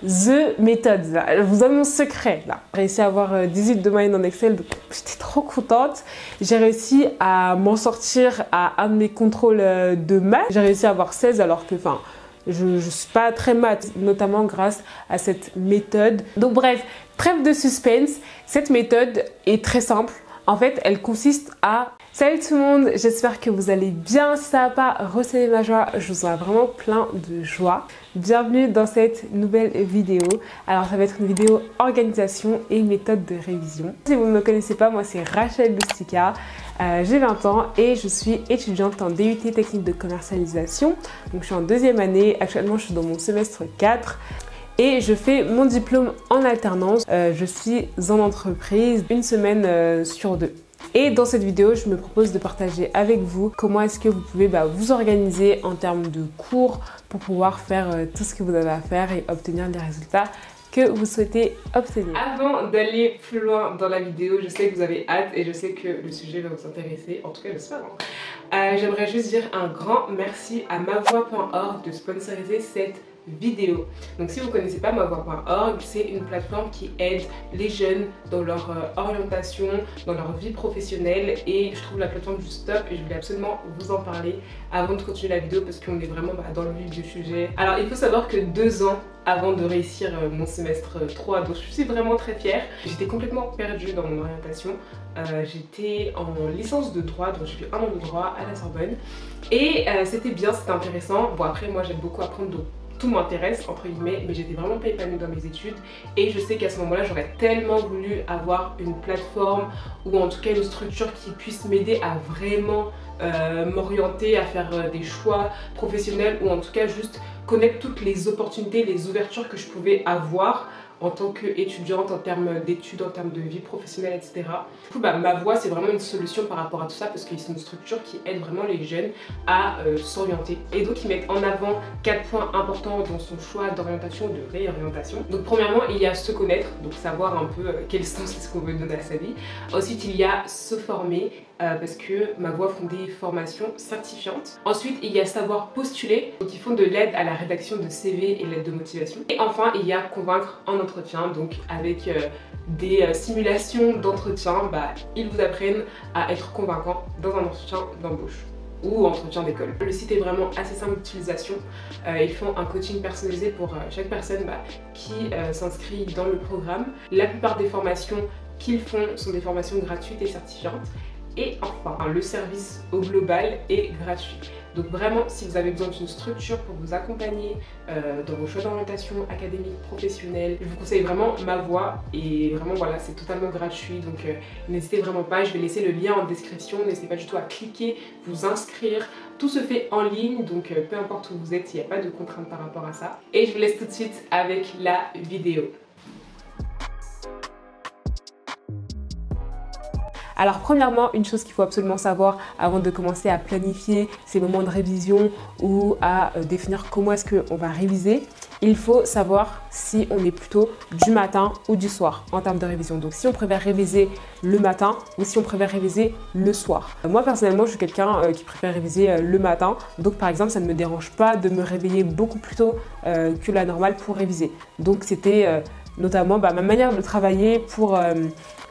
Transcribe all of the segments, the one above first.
The méthode. Je vous donne mon secret là. J'ai réussi à avoir 18 de moyenne en Excel, donc j'étais trop contente. J'ai réussi à m'en sortir à un de mes contrôles de maths. J'ai réussi à avoir 16 alors que, enfin, je ne suis pas très maths, notamment grâce à cette méthode. Donc bref, trêve de suspense, cette méthode est très simple. En fait, elle consiste à... Salut tout le monde, j'espère que vous allez bien. Si ça va pas, recevez ma joie, je vous envoie vraiment plein de joie. Bienvenue dans cette nouvelle vidéo. Alors ça va être une vidéo organisation et méthode de révision. Si vous ne me connaissez pas, moi c'est Rachel Lustica. J'ai 20 ans et je suis étudiante en DUT technique de commercialisation. Donc je suis en deuxième année, actuellement je suis dans mon semestre 4. Et je fais mon diplôme en alternance. Je suis en entreprise une semaine sur 2. Et dans cette vidéo, je me propose de partager avec vous comment est-ce que vous pouvez vous organiser en termes de cours pour pouvoir faire tout ce que vous avez à faire et obtenir les résultats que vous souhaitez obtenir. Avant d'aller plus loin dans la vidéo, je sais que vous avez hâte et je sais que le sujet va vous intéresser, en tout cas j'espère. J'aimerais juste dire un grand merci à mavoix.org de sponsoriser cette vidéo. Donc si vous ne connaissez pas mavoix.org, c'est une plateforme qui aide les jeunes dans leur orientation, dans leur vie professionnelle et je trouve la plateforme juste top et je voulais absolument vous en parler avant de continuer la vidéo parce qu'on est vraiment dans le vif du sujet. Alors il faut savoir que 2 ans avant de réussir mon semestre 3, donc je suis vraiment très fière. J'étais complètement perdue dans mon orientation. J'étais en licence de droit, donc j'ai fait 1 an de droit à la Sorbonne et c'était bien, c'était intéressant. Bon après moi j'aime beaucoup apprendre, donc tout m'intéresse entre guillemets, mais j'étais vraiment pas épanouie dans mes études et je sais qu'à ce moment là j'aurais tellement voulu avoir une plateforme ou en tout cas une structure qui puisse m'aider à vraiment m'orienter, à faire des choix professionnels ou en tout cas juste connaître toutes les opportunités, les ouvertures que je pouvais avoir en tant qu'étudiante, en termes d'études, en termes de vie professionnelle, etc. Du coup, Mavoix, c'est vraiment une solution par rapport à tout ça parce que c'est une structure qui aide vraiment les jeunes à s'orienter. Et donc, ils mettent en avant 4 points importants dans son choix d'orientation, de réorientation. Donc, premièrement, il y a se connaître, donc savoir un peu quel sens est-ce qu'on veut donner à sa vie. Ensuite, il y a se former, parce que Mavoix font des formations certifiantes. Ensuite, il y a savoir postuler, donc ils font de l'aide à la rédaction de CV et l'aide de motivation. Et enfin, il y a convaincre en entretien, donc avec des simulations d'entretien, ils vous apprennent à être convaincant dans un entretien d'embauche ou entretien d'école. Le site est vraiment assez simple d'utilisation. Ils font un coaching personnalisé pour chaque personne qui s'inscrit dans le programme. La plupart des formations qu'ils font sont des formations gratuites et certifiantes. Et enfin, le service au global est gratuit. Donc vraiment, si vous avez besoin d'une structure pour vous accompagner dans vos choix d'orientation académique, professionnelle, je vous conseille vraiment Mavoix et vraiment voilà, c'est totalement gratuit. Donc n'hésitez vraiment pas, je vais laisser le lien en description, n'hésitez pas du tout à cliquer, vous inscrire. Tout se fait en ligne, donc peu importe où vous êtes, il n'y a pas de contraintes par rapport à ça. Et je vous laisse tout de suite avec la vidéo. Alors premièrement, une chose qu'il faut absolument savoir avant de commencer à planifier ces moments de révision ou à définir comment est-ce qu'on va réviser, il faut savoir si on est plutôt du matin ou du soir en termes de révision. Donc si on préfère réviser le matin ou si on préfère réviser le soir. Moi personnellement, je suis quelqu'un qui préfère réviser le matin. Donc par exemple, ça ne me dérange pas de me réveiller beaucoup plus tôt que la normale pour réviser. Donc c'était notamment ma manière de travailler pour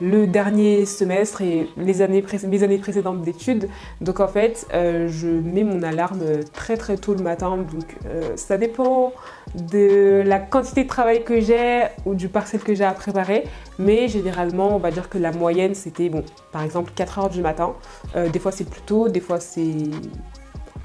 le dernier semestre et mes années précédentes d'études. Donc en fait, je mets mon alarme très tôt le matin. Donc ça dépend de la quantité de travail que j'ai ou du partiel que j'ai à préparer. Mais généralement, on va dire que la moyenne, c'était par exemple 4 heures du matin. Des fois c'est plus tôt, des fois c'est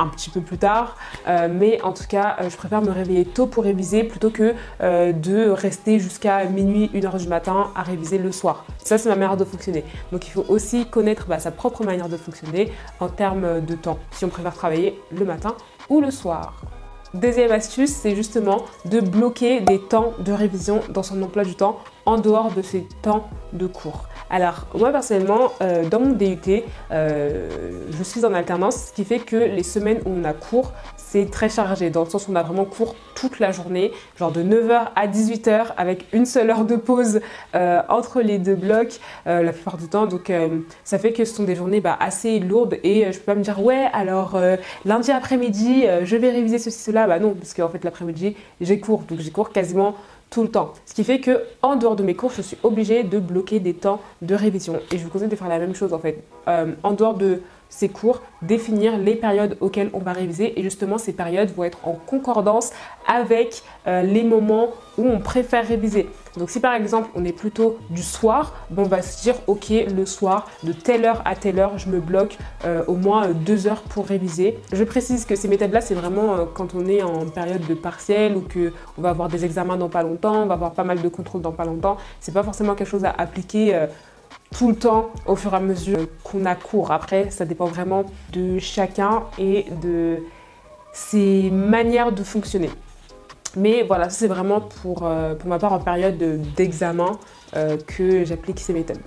un petit peu plus tard, mais en tout cas je préfère me réveiller tôt pour réviser plutôt que de rester jusqu'à minuit, 1h du matin à réviser le soir. Ça c'est ma manière de fonctionner. Donc il faut aussi connaître sa propre manière de fonctionner en termes de temps, si on préfère travailler le matin ou le soir. Deuxième astuce, c'est justement de bloquer des temps de révision dans son emploi du temps en dehors de ces temps de cours. Alors moi personnellement, dans mon DUT, je suis en alternance, ce qui fait que les semaines où on a cours, c'est très chargé dans le sens où on a vraiment cours toute la journée, genre de 9 h à 18 h avec une seule heure de pause entre les deux blocs la plupart du temps. Donc ça fait que ce sont des journées assez lourdes et je peux pas me dire ouais alors lundi après-midi je vais réviser ceci cela. Bah non, parce qu'en fait l'après-midi j'ai cours, donc j'ai cours quasiment tout le temps. Ce qui fait que en dehors de mes cours, je suis obligée de bloquer des temps de révision. Et je vous conseille de faire la même chose en fait. En dehors de ces cours, définir les périodes auxquelles on va réviser. Et justement, ces périodes vont être en concordance avec les moments où on préfère réviser. Donc si par exemple, on est plutôt du soir, on va se dire ok, le soir, de telle heure à telle heure, je me bloque au moins 2 heures pour réviser. Je précise que ces méthodes-là, c'est vraiment quand on est en période de partiel ou qu'on va avoir des examens dans pas longtemps, on va avoir pas mal de contrôles dans pas longtemps. C'est pas forcément quelque chose à appliquer tout le temps au fur et à mesure qu'on a cours. Après, ça dépend vraiment de chacun et de ses manières de fonctionner. Mais voilà, c'est vraiment pour ma part en période d'examen que j'applique ces méthodes.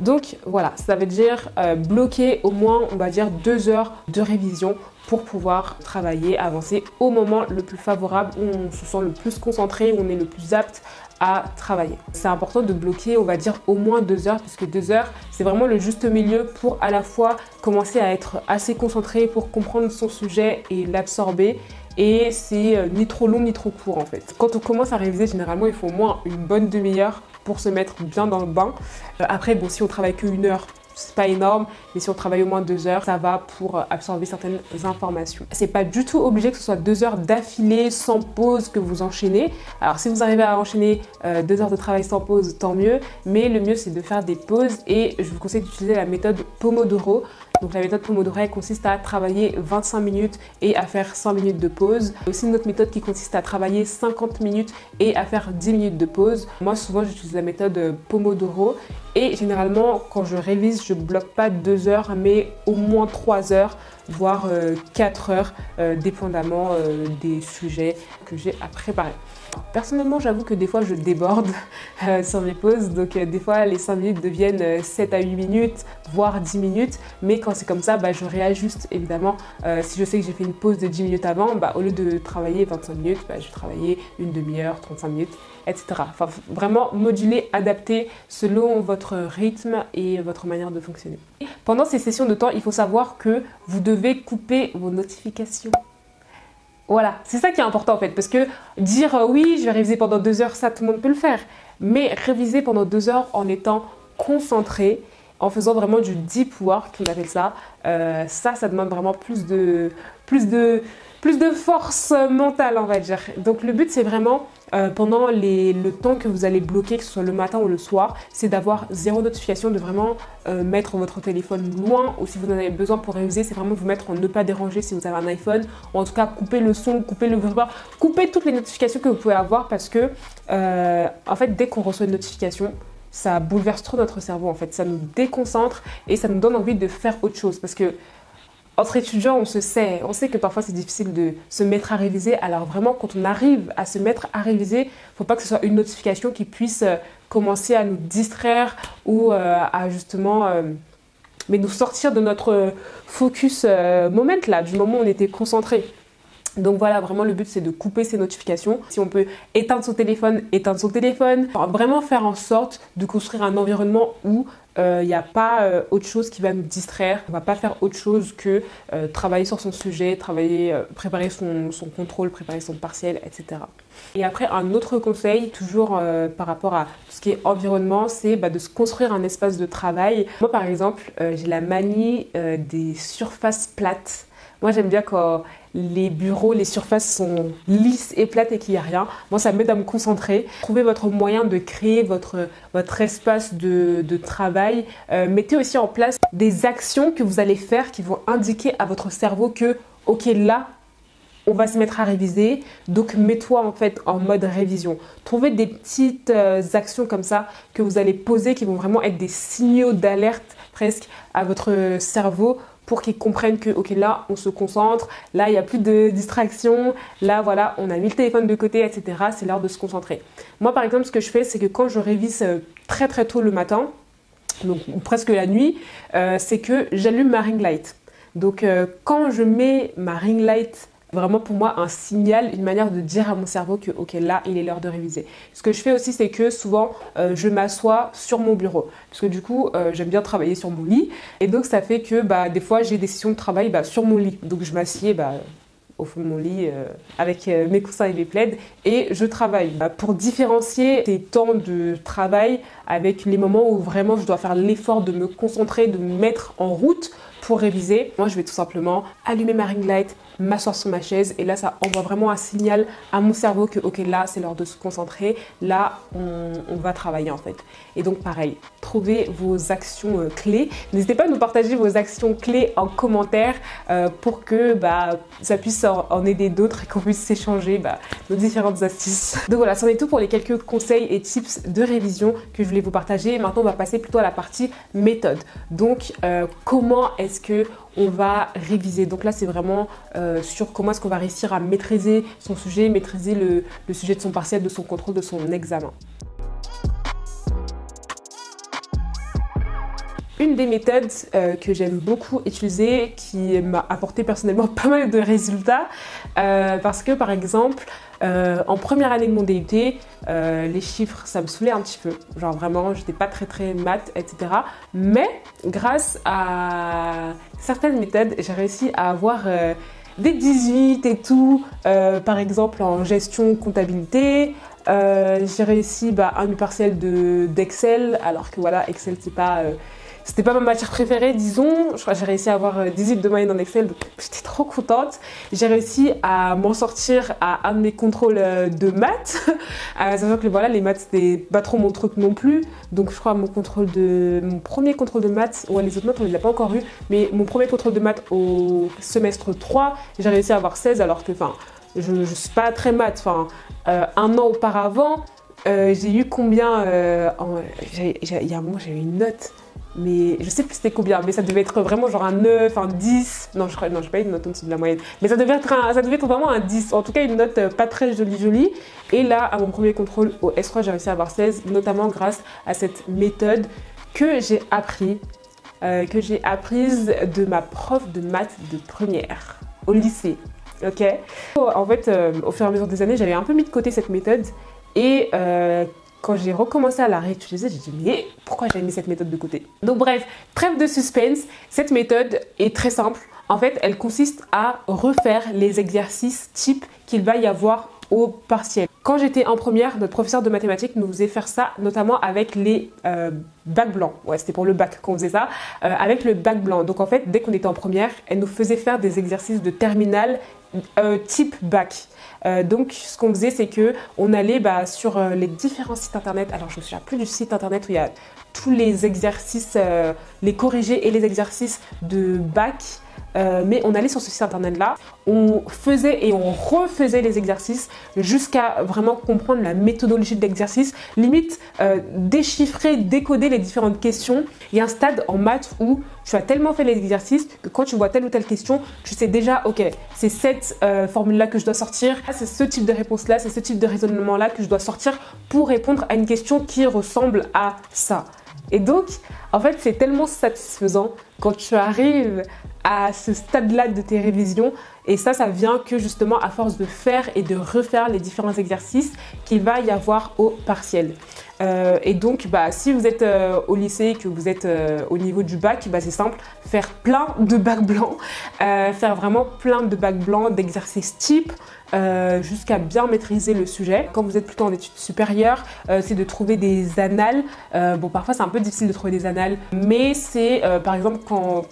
Donc voilà, ça veut dire bloquer au moins, on va dire 2 heures de révision pour pouvoir travailler, avancer au moment le plus favorable, où on se sent le plus concentré, où on est le plus apte à travailler. C'est important de bloquer, on va dire, au moins 2 heures, puisque 2 heures, c'est vraiment le juste milieu pour à la fois commencer à être assez concentré pour comprendre son sujet et l'absorber. Et c'est ni trop long ni trop court en fait. Quand on commence à réviser, généralement, il faut au moins une bonne demi-heure pour se mettre bien dans le bain. Après, bon, si on travaille que 1 heure, c'est pas énorme, mais si on travaille au moins 2 heures, ça va pour absorber certaines informations. C'est pas du tout obligé que ce soit 2 heures d'affilée sans pause que vous enchaînez. Alors si vous arrivez à enchaîner 2 heures de travail sans pause, tant mieux, mais le mieux c'est de faire des pauses et je vous conseille d'utiliser la méthode Pomodoro. Donc la méthode Pomodoro elle consiste à travailler 25 minutes et à faire 5 minutes de pause. Il y a aussi une autre méthode qui consiste à travailler 50 minutes et à faire 10 minutes de pause. Moi souvent j'utilise la méthode Pomodoro et généralement quand je révise je bloque pas 2 heures mais au moins 3 heures voire 4 heures dépendamment des sujets que j'ai à préparer. Personnellement, j'avoue que des fois, je déborde sur mes pauses. Donc, des fois, les 5 minutes deviennent 7 à 8 minutes, voire 10 minutes. Mais quand c'est comme ça, je réajuste évidemment. Si je sais que j'ai fait une pause de 10 minutes avant, au lieu de travailler 25 minutes, je vais travailler une demi-heure, 35 minutes, etc. Enfin, vraiment moduler, adapter selon votre rythme et votre manière de fonctionner. Pendant ces sessions de temps, il faut savoir que vous devez couper vos notifications. Voilà, c'est ça qui est important en fait, parce que dire oui, je vais réviser pendant 2 heures, ça tout le monde peut le faire. Mais réviser pendant 2 heures en étant concentré, en faisant vraiment du deep work, on appelle ça, ça demande vraiment plus de force mentale, on va dire. Donc le but c'est vraiment pendant le temps que vous allez bloquer, que ce soit le matin ou le soir, c'est d'avoir 0 notification, de vraiment mettre votre téléphone loin, ou si vous en avez besoin pour réviser, c'est vraiment vous mettre en ne pas déranger si vous avez un iPhone, ou en tout cas couper le son, couper le vibreur, couper toutes les notifications que vous pouvez avoir parce que en fait dès qu'on reçoit une notification, ça bouleverse trop notre cerveau en fait, ça nous déconcentre et ça nous donne envie de faire autre chose parce que entre étudiants, on sait que parfois c'est difficile de se mettre à réviser. Alors vraiment, quand on arrive à se mettre à réviser, il ne faut pas que ce soit une notification qui puisse commencer à nous distraire ou à justement nous sortir de notre focus moment là, du moment où on était concentré. Donc voilà, vraiment le but c'est de couper ces notifications. Si on peut éteindre son téléphone, éteindre son téléphone. Enfin, vraiment faire en sorte de construire un environnement où il n'y a pas autre chose qui va nous distraire. On ne va pas faire autre chose que travailler sur son sujet, préparer son contrôle, préparer son partiel, etc. Et après, un autre conseil, toujours par rapport à tout ce qui est environnement, c'est de se construire un espace de travail. Moi par exemple, j'ai la manie des surfaces plates. Moi j'aime bien quand les bureaux, les surfaces sont lisses et plates et qu'il n'y a rien. Moi, ça m'aide à me concentrer. Trouvez votre moyen de créer votre espace de travail. Mettez aussi en place des actions que vous allez faire qui vont indiquer à votre cerveau que, ok, là, on va se mettre à réviser. Donc, mets-toi en fait en mode révision. Trouvez des petites actions comme ça que vous allez poser qui vont vraiment être des signaux d'alerte presque à votre cerveau pour qu'ils comprennent que, ok, là, on se concentre, là, il n'y a plus de distraction, là, voilà, on a mis le téléphone de côté, etc. C'est l'heure de se concentrer. Moi, par exemple, ce que je fais, c'est que quand je révise très, très tôt le matin, donc presque la nuit, c'est que j'allume ma ring light. Donc, quand je mets ma ring light vraiment pour moi un signal, une manière de dire à mon cerveau que ok, là il est l'heure de réviser. Ce que je fais aussi, c'est que souvent je m'assois sur mon bureau parce que du coup j'aime bien travailler sur mon lit et donc ça fait que des fois j'ai des sessions de travail sur mon lit, donc je m'assieds au fond de mon lit avec mes coussins et mes plaids et je travaille. Pour différencier ces temps de travail avec les moments où vraiment je dois faire l'effort de me concentrer, de me mettre en route pour réviser, moi je vais tout simplement allumer ma ring light, m'asseoir sur ma chaise et là ça envoie vraiment un signal à mon cerveau que ok, là c'est l'heure de se concentrer, là on va travailler en fait. Et donc pareil, trouvez vos actions clés. N'hésitez pas à nous partager vos actions clés en commentaire pour que ça puisse en aider d'autres et qu'on puisse s'échanger nos différentes astuces. Donc voilà, c'en est tout pour les quelques conseils et tips de révision que je voulais vous partager. Maintenant on va passer plutôt à la partie méthode. Donc comment est-ce que on va réviser. Donc là, c'est vraiment sur comment est-ce qu'on va réussir à maîtriser son sujet, maîtriser le sujet de son partiel, de son contrôle, de son examen. Une des méthodes que j'aime beaucoup utiliser, qui m'a apporté personnellement pas mal de résultats, parce que par exemple, en première année de mon DUT, les chiffres, ça me saoulait un petit peu. Genre vraiment, j'étais pas très maths, etc. Mais grâce à certaines méthodes, j'ai réussi à avoir des 18 et tout. Par exemple, en gestion comptabilité, j'ai réussi un partiel d'Excel, alors que voilà, Excel, c'était pas ma matière préférée, disons. Je crois que j'ai réussi à avoir 18 de moyenne en Excel, donc j'étais trop contente. J'ai réussi à m'en sortir à un de mes contrôles de maths. Sachant que voilà, les maths, c'était pas trop mon truc non plus. Donc je crois mon premier contrôle de maths, ouais, les autres maths, on les a pas encore eu, mais mon premier contrôle de maths au semestre 3, j'ai réussi à avoir 16, alors que je suis pas très maths. Un an auparavant, j'ai eu combien il y a un moment, j'ai eu une note. Mais je sais plus c'était combien, mais ça devait être vraiment genre un 9, un 10. Non, je n'ai pas eu une note en dessous de la moyenne. Mais ça devait être vraiment un 10. En tout cas, une note pas très jolie. Et là, à mon premier contrôle au S3, j'ai réussi à avoir 16, notamment grâce à cette méthode que j'ai apprise de ma prof de maths de première au lycée. Ok. En fait, au fur et à mesure des années, j'avais un peu mis de côté cette méthode et quand j'ai recommencé à la réutiliser, j'ai dit mais pourquoi j'ai mis cette méthode de côté? Donc bref, trêve de suspense, cette méthode est très simple. En fait, elle consiste à refaire les exercices types qu'il va y avoir au partiel. Quand j'étais en première, notre professeur de mathématiques nous faisait faire ça, notamment avec les bacs blancs. Ouais, c'était pour le bac qu'on faisait ça, avec le bac blanc. Donc en fait, dès qu'on était en première, elle nous faisait faire des exercices de terminale type bac. Donc ce qu'on faisait, c'est que on allait sur les différents sites internet. Alors je me souviens plus du site internet où il y a tous les exercices, les corrigés et les exercices de bac. Mais on allait sur ce site internet là, on faisait et on refaisait les exercices jusqu'à vraiment comprendre la méthodologie de l'exercice, limite déchiffrer, décoder les différentes questions. Il y a un stade en maths où tu as tellement fait les exercices que quand tu vois telle ou telle question, tu sais déjà ok, c'est cette formule là que je dois sortir, c'est ce type de réponse là, c'est ce type de raisonnement là que je dois sortir pour répondre à une question qui ressemble à ça. Et donc, en fait, c'est tellement satisfaisant quand tu arrives à ce stade-là de tes révisions. Et ça vient que justement à force de faire et de refaire les différents exercices qu'il va y avoir au partiel. Et donc, si vous êtes au lycée, que vous êtes au niveau du bac, c'est simple, faire plein de bacs blancs, faire vraiment plein de bacs blancs, d'exercices types, jusqu'à bien maîtriser le sujet. Quand vous êtes plutôt en études supérieures, c'est de trouver des annales. Bon, parfois c'est un peu difficile de trouver des annales, mais c'est par exemple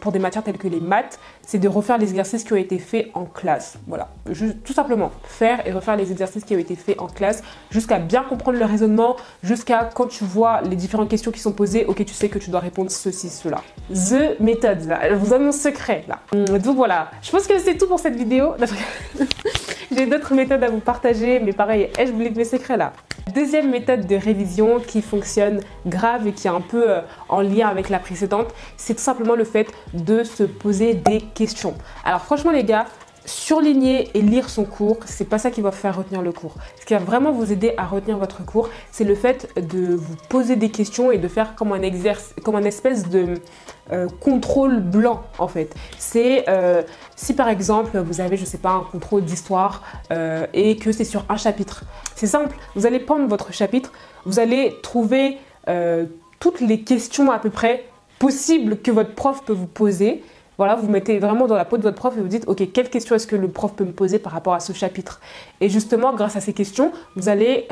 pour des matières telles que les maths, c'est de refaire les exercices qui ont été faits en classe. Voilà, tout simplement faire et refaire les exercices qui ont été faits en classe jusqu'à bien comprendre le raisonnement, jusqu'à quand tu vois les différentes questions qui sont posées, ok, tu sais que tu dois répondre ceci, cela. The méthode, là, je vous donne mon secret là. Donc voilà, je pense que c'est tout pour cette vidéo. J'ai d'autres méthodes à vous partager, mais pareil, je vous livre mes secrets là. Deuxième méthode de révision qui fonctionne grave et qui est un peu en lien avec la précédente, c'est tout simplement le fait de se poser des questions. Alors franchement les gars, surligner et lire son cours, c'est pas ça qui va faire retenir le cours. Ce qui va vraiment vous aider à retenir votre cours, c'est le fait de vous poser des questions et de faire comme un exercice, comme un espèce de contrôle blanc en fait. C'est si par exemple vous avez, je sais pas, un contrôle d'histoire et que c'est sur un chapitre. C'est simple, vous allez prendre votre chapitre, vous allez trouver toutes les questions à peu près possibles que votre prof peut vous poser. Voilà, vous mettez vraiment dans la peau de votre prof et vous dites, ok, quelle question est-ce que le prof peut me poser par rapport à ce chapitre? Et justement, grâce à ces questions, vous allez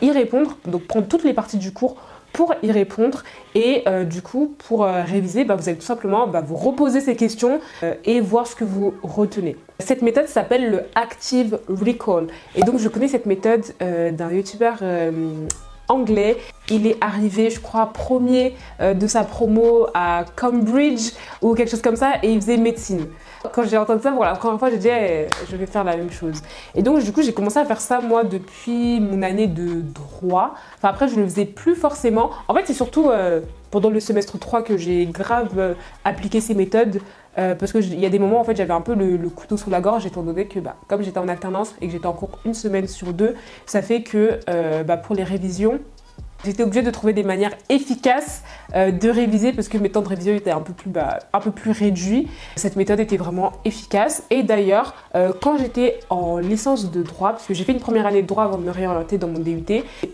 y répondre, donc prendre toutes les parties du cours pour y répondre. Et du coup, pour réviser, vous allez tout simplement vous reposer ces questions et voir ce que vous retenez. Cette méthode s'appelle le Active Recall. Et donc, je connais cette méthode d'un youtubeur anglais. Il est arrivé, je crois, premier de sa promo à Cambridge ou quelque chose comme ça et il faisait médecine. Quand j'ai entendu ça pour la première fois, j'ai dit je vais faire la même chose. Et donc du coup, j'ai commencé à faire ça moi depuis mon année de droit. Enfin après, je ne le faisais plus forcément. En fait, c'est surtout pendant le semestre 3 que j'ai grave appliqué ces méthodes. Parce qu'il y a des moments en fait j'avais un peu le couteau sous la gorge étant donné que comme j'étais en alternance et que j'étais en cours une semaine sur deux, ça fait que pour les révisions, j'étais obligée de trouver des manières efficaces de réviser parce que mes temps de révision étaient un peu plus réduits. Cette méthode était vraiment efficace. Et d'ailleurs, quand j'étais en licence de droit, parce que j'ai fait une première année de droit avant de me réorienter dans mon DUT,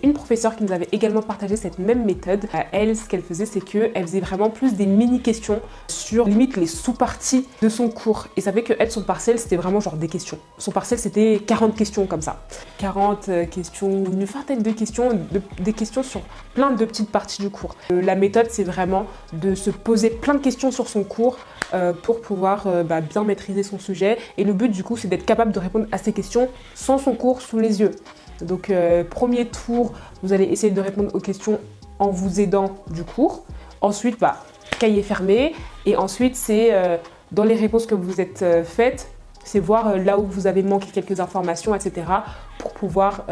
une professeure qui nous avait également partagé cette même méthode. Elle, ce qu'elle faisait, c'est qu'elle faisait vraiment plus des mini-questions sur limite les sous-parties de son cours. Et ça fait que elle, son partiel, c'était vraiment genre des questions. Son partiel, c'était 40 questions comme ça. 40 questions, une vingtaine de questions, des questions sur plein de petites parties du cours. La méthode, c'est vraiment de se poser plein de questions sur son cours pour pouvoir bien maîtriser son sujet. Et le but, du coup, c'est d'être capable de répondre à ces questions sans son cours sous les yeux. Donc, premier tour, vous allez essayer de répondre aux questions en vous aidant du cours. Ensuite, cahier fermé. Et ensuite, c'est dans les réponses que vous êtes faites, c'est voir là où vous avez manqué quelques informations, etc. pour pouvoir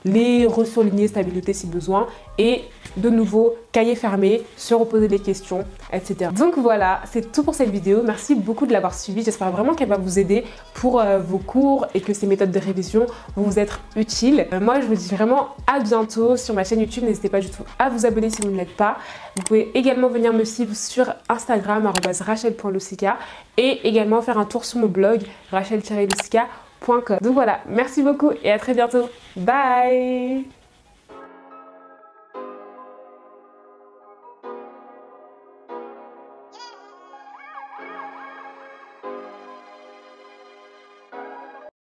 les ressurligner, stabilité si besoin. Et de nouveau, cahier fermé, se reposer des questions, etc. Donc voilà, c'est tout pour cette vidéo. Merci beaucoup de l'avoir suivie. J'espère vraiment qu'elle va vous aider pour vos cours et que ces méthodes de révision vont vous être utiles. Moi, je vous dis vraiment à bientôt sur ma chaîne YouTube. N'hésitez pas du tout à vous abonner si vous ne l'êtes pas. Vous pouvez également venir me suivre sur Instagram, @rachel.lusica, et également faire un tour sur mon blog rachel-lusica.com. Donc voilà, merci beaucoup et à très bientôt. Bye!